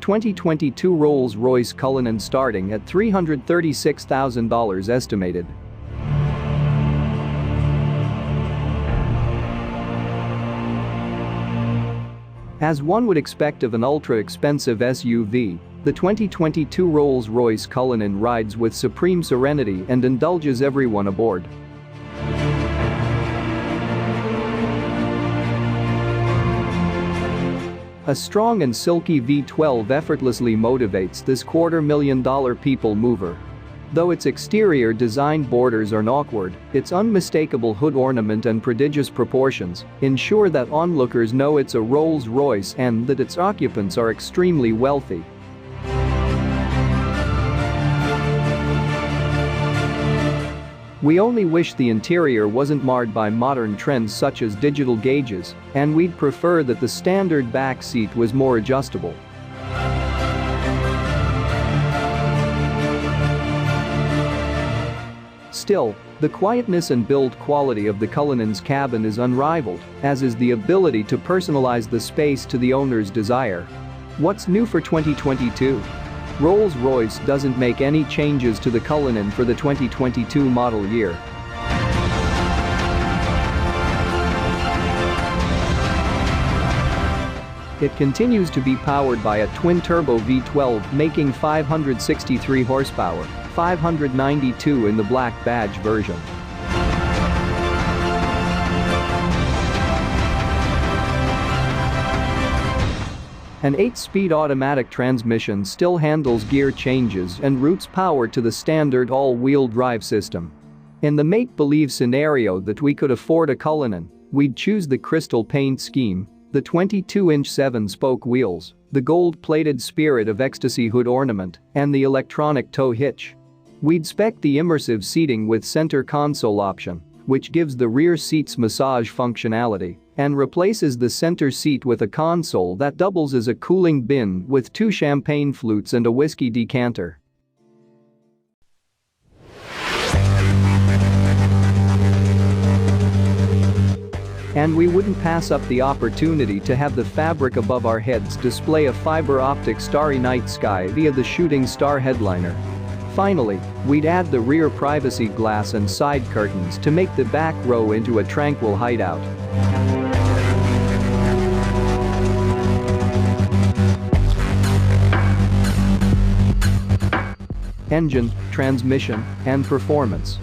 2022 Rolls-Royce Cullinan starting at $336,000 estimated. As one would expect of an ultra-expensive SUV, the 2022 Rolls-Royce Cullinan rides with supreme serenity and indulges everyone aboard. A strong and silky V12 effortlessly motivates this $250,000 people mover. Though its exterior design borders are awkward, its unmistakable hood ornament and prodigious proportions ensure that onlookers know it's a Rolls-Royce and that its occupants are extremely wealthy. We only wish the interior wasn't marred by modern trends such as digital gauges, and we'd prefer that the standard back seat was more adjustable. Still, the quietness and build quality of the Cullinan's cabin is unrivaled, as is the ability to personalize the space to the owner's desire. What's new for 2022? Rolls-Royce doesn't make any changes to the Cullinan for the 2022 model year. It continues to be powered by a twin-turbo V12 making 563 horsepower, 592 in the black badge version. An 8-speed automatic transmission still handles gear changes and routes power to the standard all-wheel drive system. In the make-believe scenario that we could afford a Cullinan, we'd choose the crystal paint scheme, the 22-inch 7-spoke wheels, the gold-plated Spirit of Ecstasy hood ornament, and the electronic tow hitch. We'd spec the immersive seating with center console option, which gives the rear seats massage functionality and replaces the center seat with a console that doubles as a cooling bin with 2 champagne flutes and a whiskey decanter. And we wouldn't pass up the opportunity to have the fabric above our heads display a fiber optic starry night sky via the shooting star headliner. Finally, we'd add the rear privacy glass and side curtains to make the back row into a tranquil hideout. Engine, transmission, and performance.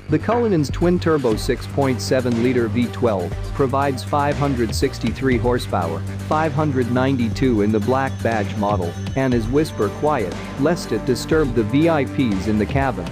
The Cullinan's twin-turbo 6.7-liter V12 provides 563 horsepower, 592 in the black badge model, and is whisper quiet, lest it disturb the VIPs in the cabin.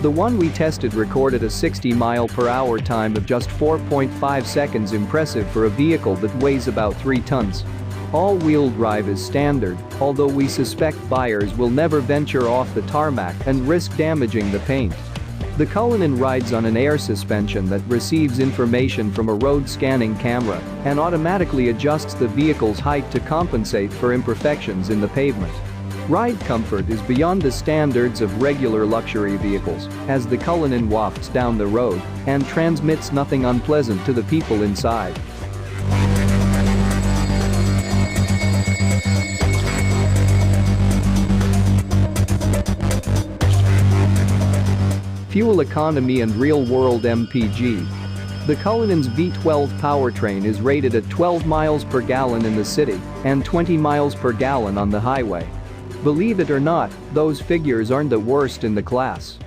The one we tested recorded a 60-mile-per-hour time of just 4.5 seconds, impressive for a vehicle that weighs about 3 tons. All-wheel drive is standard, although we suspect buyers will never venture off the tarmac and risk damaging the paint. The Cullinan rides on an air suspension that receives information from a road scanning camera and automatically adjusts the vehicle's height to compensate for imperfections in the pavement. Ride comfort is beyond the standards of regular luxury vehicles, as the Cullinan wafts down the road and transmits nothing unpleasant to the people inside. Fuel economy and real-world MPG. The Cullinan's V12 powertrain is rated at 12 miles per gallon in the city and 20 miles per gallon on the highway. Believe it or not, those figures aren't the worst in the class.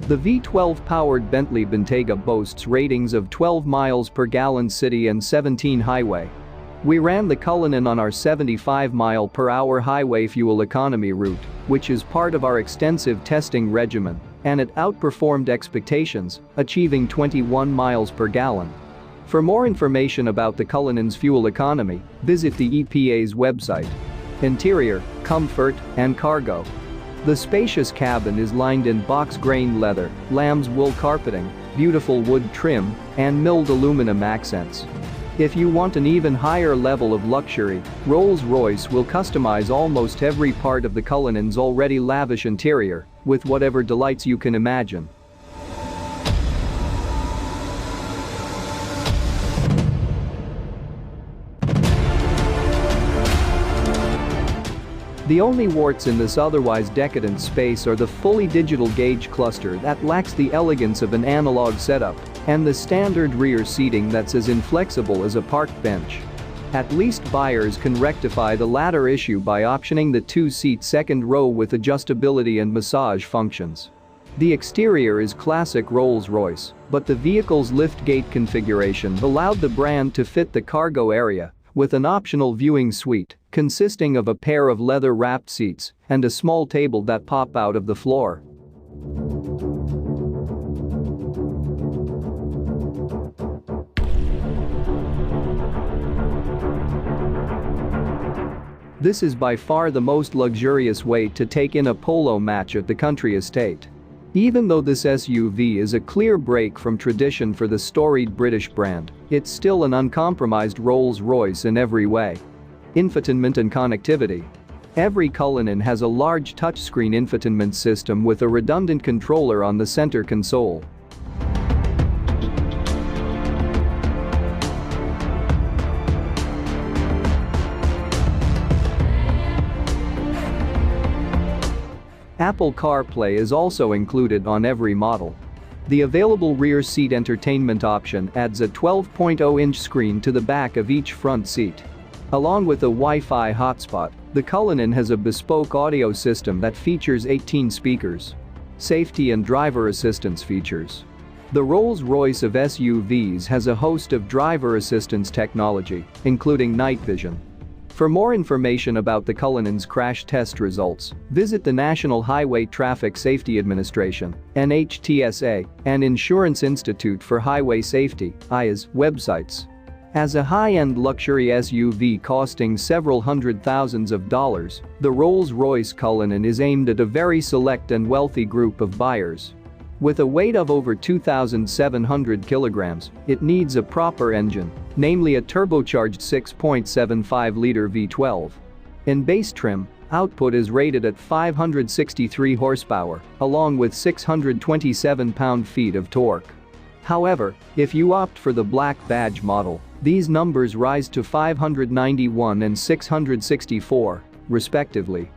The V12-powered Bentley Bentayga boasts ratings of 12 miles per gallon city and 17 highway. We ran the Cullinan on our 75-mile-per-hour highway fuel economy route, which is part of our extensive testing regimen, and it outperformed expectations, achieving 21 miles per gallon. For more information about the Cullinan's fuel economy, visit the EPA's website. Interior, comfort, and cargo. The spacious cabin is lined in box-grain leather, lamb's wool carpeting, beautiful wood trim, and milled aluminum accents. If you want an even higher level of luxury, Rolls-Royce will customize almost every part of the Cullinan's already lavish interior with whatever delights you can imagine. The only warts in this otherwise decadent space are the fully digital gauge cluster that lacks the elegance of an analog setup and the standard rear seating that's as inflexible as a park bench. At least buyers can rectify the latter issue by optioning the two-seat second row with adjustability and massage functions. The exterior is classic Rolls-Royce, but the vehicle's liftgate configuration allowed the brand to fit the cargo area with an optional viewing suite consisting of a pair of leather-wrapped seats and a small table that pop out of the floor. This is by far the most luxurious way to take in a polo match at the country estate. Even though this SUV is a clear break from tradition for the storied British brand, it's still an uncompromised Rolls-Royce in every way. Infotainment and connectivity. Every Cullinan has a large touchscreen infotainment system with a redundant controller on the center console. Apple CarPlay is also included on every model. The available rear seat entertainment option adds a 12.0-inch screen to the back of each front seat. Along with a Wi-Fi hotspot, the Cullinan has a bespoke audio system that features 18 speakers. Safety and driver assistance features. The Rolls-Royce of SUVs has a host of driver assistance technology, including night vision. For more information about the Cullinan's crash test results, visit the National Highway Traffic Safety Administration (NHTSA) and Insurance Institute for Highway Safety (IAS) websites. As a high-end luxury SUV costing several hundred thousands of dollars, the Rolls-Royce Cullinan is aimed at a very select and wealthy group of buyers. With a weight of over 2,700 kilograms, it needs a proper engine, namely a turbocharged 6.75-liter V12. In base trim, output is rated at 563 horsepower, along with 627 pound-feet of torque. However, if you opt for the black badge model, these numbers rise to 591 and 664, respectively.